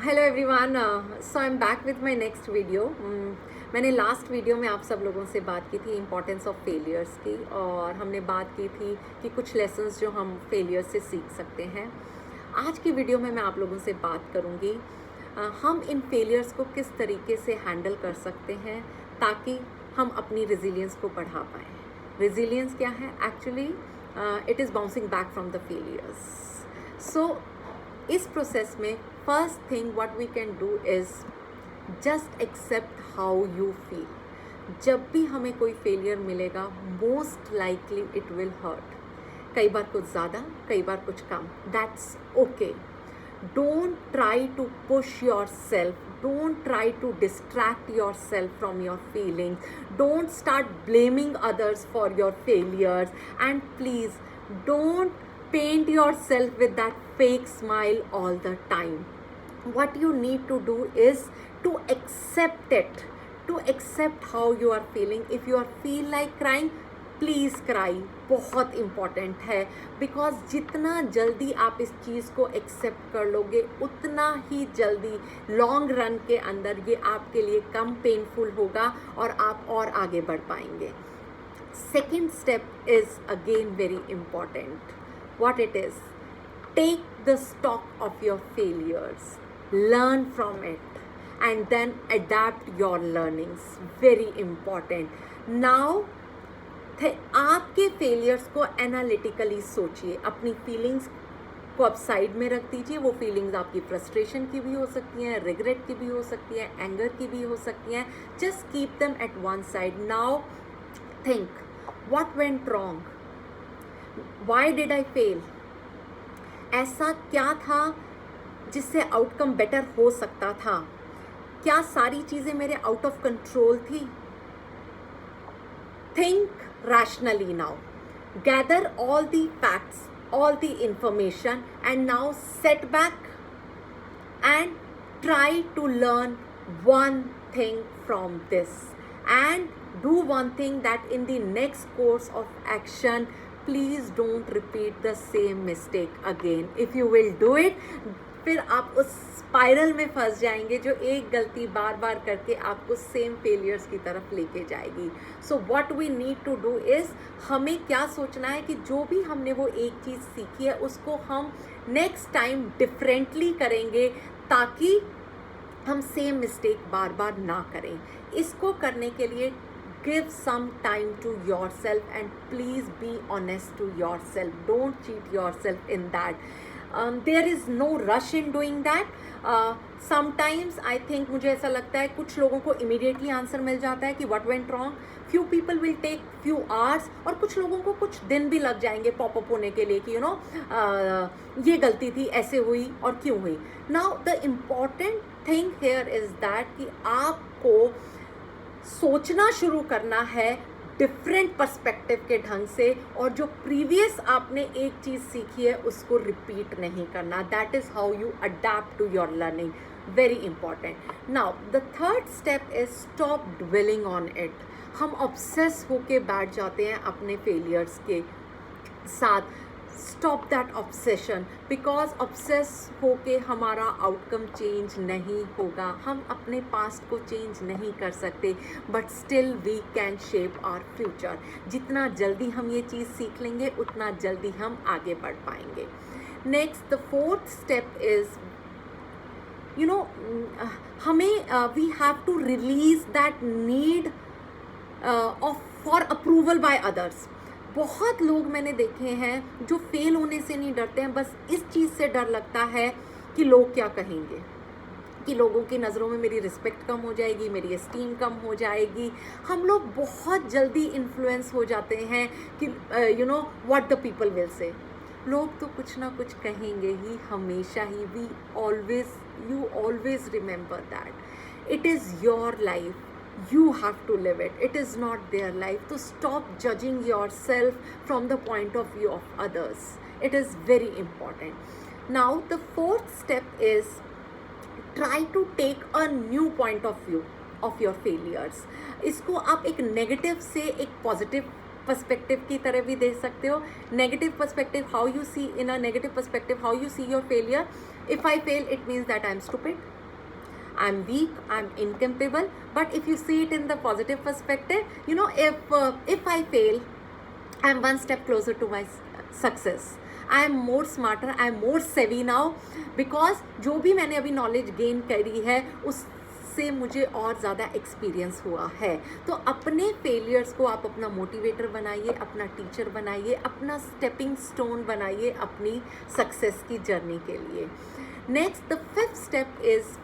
Hello everyone, so I am back with my next video. मैंने last video में आप सब लोगों से बात की थी इम्पोर्टेंस ऑफ फेलियर्स की, और हमने बात की थी कि कुछ लेसन्स जो हम फेलियर से सीख सकते हैं। आज की वीडियो में मैं आप लोगों से बात करूंगी हम इन फेलियर्स को किस तरीके से हैंडल कर सकते हैं ताकि हम अपनी रेजिलियंस को बढ़ा पाएँ। रेजिलियंस क्या है? Actually it is bouncing back from the failures. So इस प्रोसेस में first thing what we can do is just accept how you feel. जब भी हमें कोई फेलियर मिलेगा, most likely it will hurt. कई बार कुछ ज़्यादा, कई बार कुछ कम, that's okay. Don't try to push yourself. Don't try to distract yourself from your feelings. Don't start blaming others for your failures. And please don't paint yourself with that fake smile all the time. What you need to do is to accept it, to accept how you are feeling. If you are feel like crying, please cry. बहुत important है, because जितना जल्दी आप इस चीज़ को accept कर लोगे उतना ही जल्दी लॉन्ग रन के अंदर ये आपके लिए कम पेनफुल होगा और आप और आगे बढ़ पाएंगे। Second step is again very important. What it is? Take the stock of your failures, learn from it and then adapt your learnings. Very important. Now आपके फेलियर्स को एनालिटिकली सोचिए, अपनी फीलिंग्स को आप साइड में रख दीजिए। वो फीलिंग्स आपकी फ्रस्ट्रेशन की भी हो सकती हैं, रिग्रेट की भी हो सकती हैं, एंगर की भी हो सकती हैं। Just keep them at one side. Now think, what went wrong? Why did I fail? ऐसा क्या था जिससे आउटकम बेटर हो सकता था? क्या सारी चीज़ें मेरे आउट ऑफ कंट्रोल थी? Think rationally now. Gather all the facts, all the information, and now set back and try to learn one thing from this. And do one thing, that in the next course of action, please don't repeat the same mistake again. If you will do it, फिर आप उस spiral में फंस जाएंगे जो एक गलती बार बार करके आपको सेम फेलियर्स की तरफ लेके जाएगी। So what we need to do is, हमें क्या सोचना है कि जो भी हमने वो एक चीज़ सीखी है उसको हम नेक्स्ट टाइम डिफरेंटली करेंगे ताकि हम सेम मिस्टेक बार बार ना करें। इसको करने के लिए give some time to yourself and please be honest to yourself. Don't cheat yourself in that. There is no rush in doing that. Sometimes I think, मुझे ऐसा लगता है कुछ लोगों को immediately आंसर मिल जाता है कि what went wrong. Few people will take few hours, और कुछ लोगों को कुछ दिन भी लग जाएंगे पॉप अप होने के लिए कि ये गलती थी, ऐसे हुई और क्यों हुई। Now the important thing here is that कि आपको सोचना शुरू करना है डिफरेंट पर्सपेक्टिव के ढंग से, और जो प्रीवियस आपने एक चीज़ सीखी है उसको रिपीट नहीं करना। That is how you adapt to your learning. Very important. Now the third step is stop dwelling on it. हम ऑब्सेस होके बैठ जाते हैं अपने फेलियर्स के साथ। Stop that obsession, because obsess होके हमारा आउटकम चेंज नहीं होगा। हम अपने पास्ट को चेंज नहीं कर सकते, but still we can shape our future. जितना जल्दी हम ये चीज़ सीख लेंगे उतना जल्दी हम आगे बढ़ पाएंगे। Next, the fourth step is हमें we have to release that need of for approval by others. बहुत लोग मैंने देखे हैं जो फेल होने से नहीं डरते हैं, बस इस चीज़ से डर लगता है कि लोग क्या कहेंगे, कि लोगों की नज़रों में मेरी रिस्पेक्ट कम हो जाएगी, मेरी एस्टीम कम हो जाएगी। हम लोग बहुत जल्दी इन्फ्लुएंस हो जाते हैं कि what the people will say. लोग तो कुछ ना कुछ कहेंगे ही हमेशा ही। You always remember that it is your life. You have to live it. It is not their life. So stop judging yourself from the point of view of others. It is very important. Now the fourth step is try to take a new point of view of your failures. इसको आप एक negative से एक positive perspective की तरह भी देख सकते हो. Negative perspective, how you see in a negative perspective, how you see your failure. If I fail it means that I am stupid, I'm weak, I'm incapable. But if you see it in the positive perspective, you know, if I fail, I'm one step closer to my success. I am more smarter, I am more savvy now, because जो भी मैंने अभी knowledge gain करी है उससे मुझे और ज़्यादा एक्सपीरियंस हुआ है. तो अपने फेलियर्स को आप अपना मोटिवेटर बनाइए, अपना टीचर बनाइए, अपना स्टेपिंग स्टोन बनाइए अपनी सक्सेस की जर्नी के लिए. Next, the 5th step is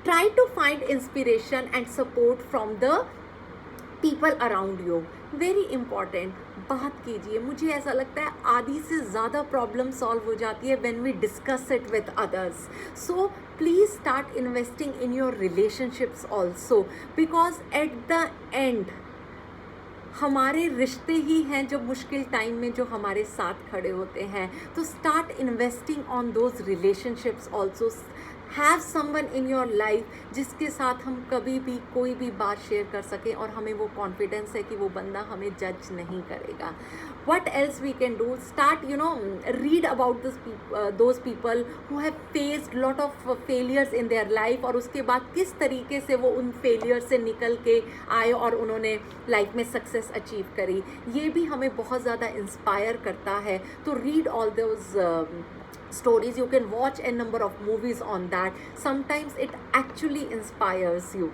try to find inspiration and support from the people around you. Very important. बात कीजिए. मुझे ऐसा लगता है आधी से ज़्यादा प्रॉब्लम सॉल्व हो जाती है when we discuss it with others. So please start investing in your relationships also, because at the end हमारे रिश्ते ही हैं जो मुश्किल टाइम में जो हमारे साथ खड़े होते हैं. तो start investing on those relationships also. Have someone in your life जिसके साथ हम कभी भी कोई भी बात शेयर कर सकें और हमें वो कॉन्फिडेंस है कि वो बंदा हमें जज नहीं करेगा. what else we can do? Start, you know, read about this those people who have faced lot of failures in their life, और उसके बाद किस तरीके से वो उन फेलियर से निकल के आए और उन्होंने लाइफ में सक्सेस अचीव करी. ये भी हमें बहुत ज़्यादा इंस्पायर करता है. तो read all those stories. You can watch a number of movies on that. Sometimes it actually inspires you.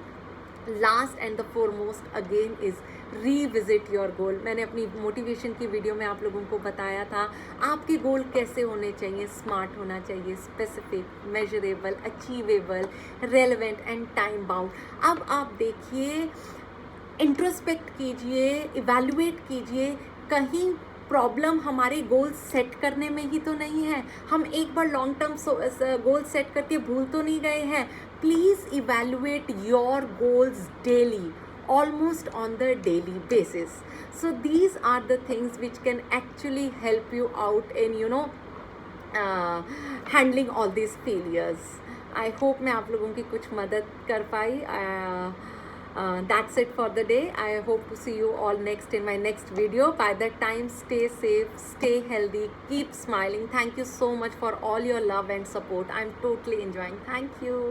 Last and the foremost again is revisit your goal. मैंने अपनी मोटिवेशन की वीडियो में आप लोगों को बताया था आपके गोल कैसे होने चाहिए. स्मार्ट होना चाहिए, specific, measurable, achievable, relevant and time bound. अब आप देखिए, इंट्रोस्पेक्ट कीजिए, इवैल्यूएट कीजिए, कहीं प्रॉब्लम हमारे गोल सेट करने में ही तो नहीं है. हम एक बार लॉन्ग टर्म गोल सेट करके भूल तो नहीं गए हैं. Please evaluate your goals daily, almost on the daily basis. So these are the things which can actually help you out in, you know, handling all these failures. I hope मैं आप लोगों की कुछ मदद कर पाई. That's it for the day. I hope to see you all next in my next video. By that time, stay safe, stay healthy, keep smiling. Thank you so much for all your love and support. I'm totally enjoying. Thank you.